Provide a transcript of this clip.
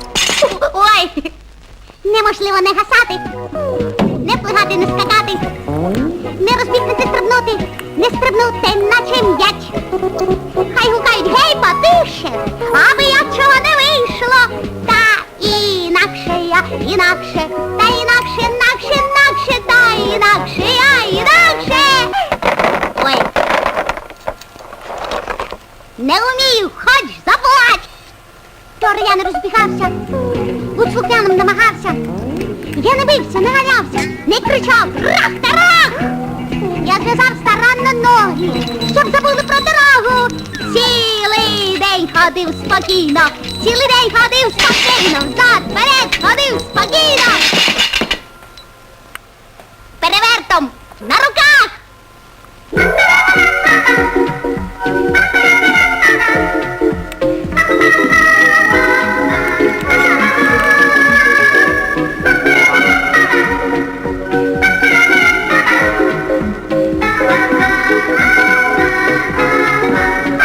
Ой! Неможливо не гасати, не плигати, не скакати, не розбігти, не стрибнути, не стрибнути, наче м'яч. Хай гукають, гей, потише, аби я чого не вийшло. Та інакше я, інакше, та інакше, інакше, інакше, та інакше я, інакше. Ой. Не вмію, хоч заплач. Вчора я не розбігався, будь слухняним намагався. Я не бився, не ганявся, не кричав рах-тарах. Я зв'язав старанно ноги, щоб забули про дорогу. Цілий день ходив спокійно, цілий день ходив спокійно, взад, вперед ходив спокійно. Перевертом на руках.